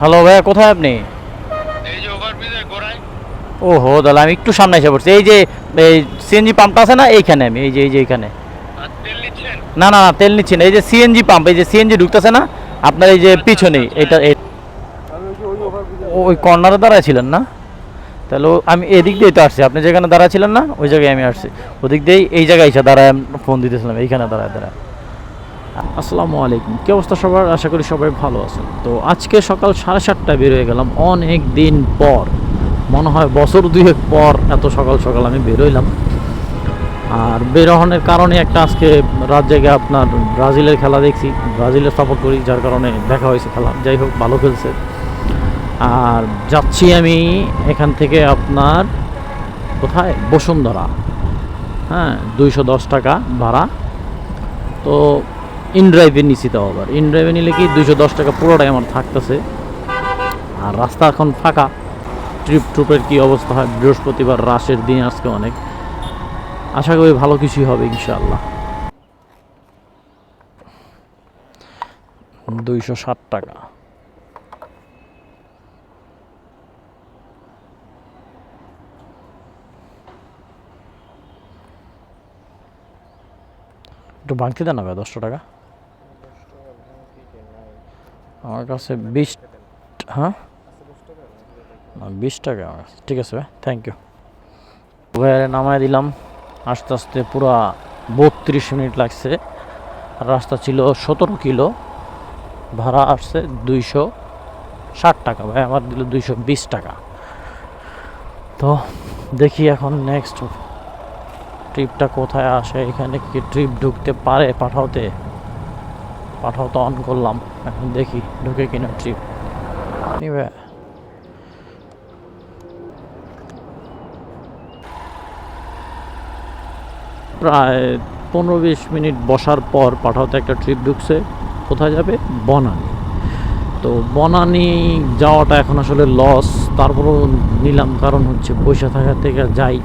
Hello ভাইয়া, কোথায় আপনি? এই যে ওভারব্রিজের গোড়ায়। ওহো দাদা, আমি একটু সামনে এসে পড়ছি। এই যে এই সিএনজি পাম্পটা আছে না, এইখানে আমি এই যে এইখানে। আর তেল নিচ্ছেন? না না না, তেল নিচ্ছি না, এই যে সিএনজি পাম্প, এই যে সিএনজি ঢুকতেছে না আপনার এই যে আচ্ছা আচ্ছা পিছনেই আচ্ছা, এটা হ্যাঁ। আমি ওই ওই কর্নারে দাঁড়ায় ছিলেন না? তাহলে আমি এদিক দিয়েই তো আসছি, আপনি যেখানে দাঁড়ায় ছিলেন না ওই জায়গায় আমি আসছি। ওদিক দিয়েই এই জায়গায় এসে দাঁড়ায় ফোন দিতেছিলাম, এইখানে দাঁড়ায় দাঁড়ায়। আসসালামু আলাইকুম, কী অবস্থা সবার? আশা করি সবাই ভালো আছেন। তো আজকে সকাল 7:30টায় বের হয়ে গেলাম, অনেক দিন পর, মনে হয় বছর দুয়েক পর এত সকাল সকাল আমি বেরোইলাম। আর বেরোনোর কারণে একটা, আজকে রাত জেগে আপনার ব্রাজিলের খেলা দেখছি, ব্রাজিলের সাপোর্ট করি, যার কারণে দেখা হয়েছে খেলা। যাই হোক, ভালো খেলছে। আর যাচ্ছি আমি এখান থেকে আপনার কোথায়, বসুন্ধরা। হ্যাঁ, 210 টাকা ভাড়া। তো ইনড্রাইভে নিছি, তাও আবার ইনড্রাইভে নিলে কি 210 টাকা পুরোটাই আমার থাকতেছে। আর রাস্তা এখন ফাঁকা। ট্রিপের কি অবস্থা হয়, বৃহস্পতিবার রাশের দিন আজকে অনেক, আশা করি ভালো কিছুই হবে ইনশাআল্লাহ। 260 টাকা। একটু ভাঙতে দেন না ভাই, 10 টাকা আমার কাছে। 20, হ্যাঁ 20 টাকা আমার কাছে। ঠিক আছে ভাই, থ্যাংক ইউ। ভাইয়ারে নামায় দিলাম। আস্তে আস্তে পুরা 32 মিনিট লাগছে। রাস্তা ছিল 17 কিলো, ভাড়া আসছে 260 টাকা। ভাই আমার দিল 220 টাকা। তো দেখি এখন নেক্সট ট্রিপটা কোথায় আসে। এখানে কি ট্রিপ ঢুকতে পারে? পাঠাও তো অন করলাম, এখন দেখি ঢুকে কিনা ট্রিপ নিবে। প্রায় 15-20 মিনিট বসার পর পাঠাওতে একটা ট্রিপ ঢুকছে। কোথায় যাবে? বনানী। তো বনানী যাওয়াটা এখন আসলে লস, তারপরও নিলাম, কারণ হচ্ছে পয়সা থাকার থেকে যাই,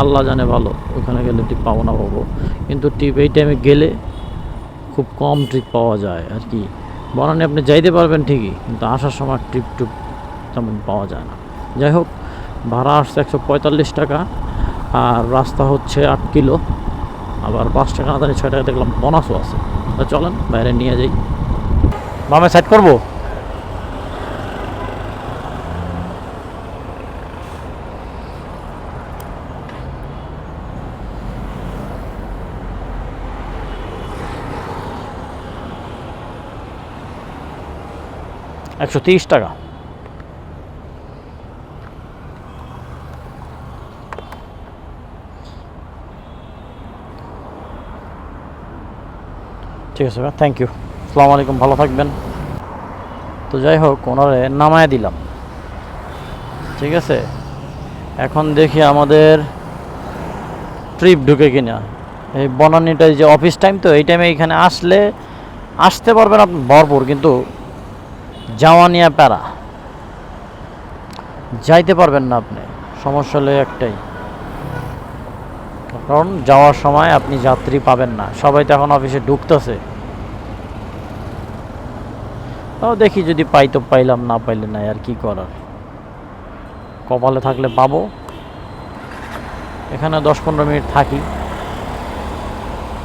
আল্লাহ জানে ভালো ওখানে গেলে টিপ পাবো না পাবো। কিন্তু টিপ এই টাইমে গেলে খুব কম ট্রিপ পাওয়া যায় আর কি। বনানী আপনি যাইতে পারবেন ঠিকই, কিন্তু আসার সময় ট্রিপ তেমন পাওয়া যায় না। যাই হোক, ভাড়া আসছে 145 টাকা, আর রাস্তা হচ্ছে 8 কিলো। আবার 5 টাকা না জানি 6 টাকা দেখলাম বোনাসও আছে। তা চলেন বাইরে নিয়ে যাই। বামে সাইড করবো? $130। ঠিক আছে ভাই, থ্যাংক ইউ। আসসালামু আলাইকুম, ভালো থাকবেন। তো যাই হোক, ওনারে নামায় দিলাম। ঠিক আছে, এখন দেখি আমাদের ট্রিপ ঢুকে কিনা। এই বনানীটাই যে অফিস টাইম, তো এই টাইমে এখানে আসতে পারবেন আপনি ভরপুর, কিন্তু যাওয়া নিয়ে প্যারা, যাইতে পারবেন না আপনি। সমস্যা হলো একটাই, কারণ যাওয়ার সময় আপনি যাত্রী পাবেন না, সবাই তো এখন অফিসে ঢুকতেছে। তাও দেখি, যদি পাই তো পাইলাম, না পাইলে নাই, আর কি করার। কপালে থাকলে পাবো। এখানে 10-15 মিনিট থাকি,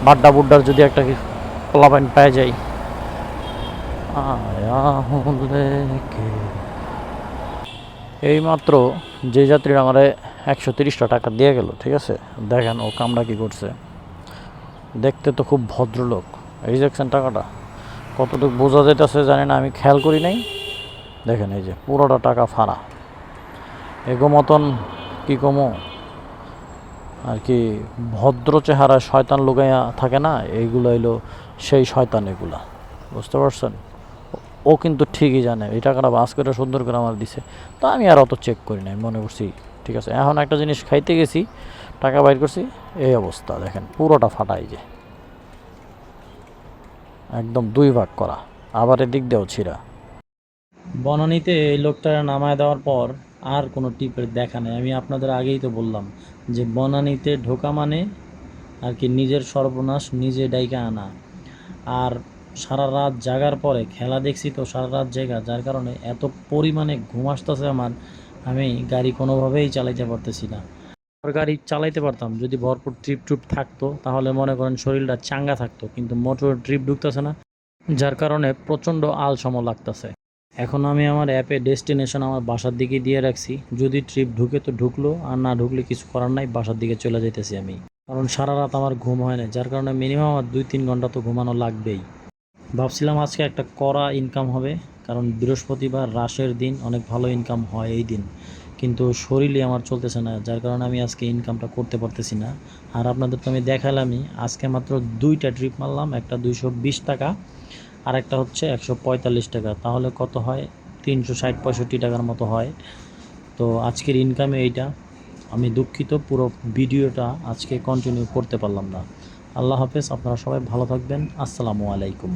বাড্ডা বুড্ডার যদি একটা পোলাপাইন পেয়ে যাই। এইমাত্র যে যাত্রীরা আমারে 130 টাকা দিয়ে গেল, ঠিক আছে, দেখেন ও কামড়া কি করছে। দেখতে তো খুব ভদ্রলোক। এই দেখছেন টাকাটা কতটুকু বোঝা যেতেছে জানি না, আমি খেয়াল করি নাই। দেখেন এই যে পুরোটা টাকা ফাড়া। এগো মতন কি কমো আর কি, ভদ্র চেহারায় শয়তান লুকাইয়া থাকে না, এইগুলো এলো সেই শয়তান এগুলা, বুঝতে পারছেন? ও কিন্তু ঠিকই জানে এই টাকাটা বাস করে সুন্দর করে আমার দিছে। তো আমি আর অত চেক করি নাই, মনে করছি ঠিক আছে। এখন একটা জিনিস খাইতে গেছি, টাকা বাইর করছি, এই অবস্থা দেখেন, পুরোটা ফাটাই যে একদম 2 ভাগ করা, আবার এদিক দিয়েও ছিঁড়া। বনানীতে এই লোকটা নামায় দেওয়ার পর আর কোনো টিপের দেখা নেই। আমি আপনাদের আগেই তো বললাম যে বনানীতে ঢোকা মানে আর কি নিজের সর্বনাশ নিজে ডাইকা আনা। আর সারা রাত জাগার পরে খেলা দেখছি তো সারা রাত জায়গা, যার কারণে এত পরিমাণে ঘুম আসতেছে আমার, আমি গাড়ি কোনোভাবেই চালাইতে পারতেছি না। আর গাড়ি চালাইতে পারতাম যদি ভরপুর ট্রিপ ট্রিপ থাকতো, তাহলে মনে করেন শরীরটা চাঙ্গা থাকতো, কিন্তু মোটর ট্রিপ ঢুকতেছে না, যার কারণে প্রচণ্ড আলসম লাগতেছে। এখন আমি আমার অ্যাপে ডেস্টিনেশন আমার বাসার দিকে দিয়ে রাখছি, যদি ট্রিপ ঢুকে তো ঢুকলো, আর না ঢুকলে কিছু করার নাই, বাসার দিকে চলে যেতেছি আমি। কারণ সারা রাত আমার ঘুম হয় না, যার কারণে মিনিমাম আমার 2-3 ঘন্টা তো ঘুমানো লাগবেই। ভাবছিলাম আজকে একটা কড়া ইনকাম হবে, কারণ বৃহস্পতিবার রাশের দিন, অনেক ভালো ইনকাম হয় এই দিন, কিন্তু শরীরই আমার চলতেছে না, যার কারণে আমি আজকে ইনকামটা করতে পারতেছি না। আর আপনাদের তো আমি দেখালামই, আজকে মাত্র 2টা ট্রিপ মারলাম, একটা 220 টাকা আর একটা হচ্ছে 145 টাকা, তাহলে কত হয়? 360-65 টাকার মতো হয়। তো আজকের ইনকামে এইটা। আমি দুঃখিত, পুরো ভিডিওটা আজকে কন্টিনিউ করতে পারলাম না। আল্লাহ হাফেজ, আপনারা সবাই ভালো থাকবেন। আসসালামু আলাইকুম।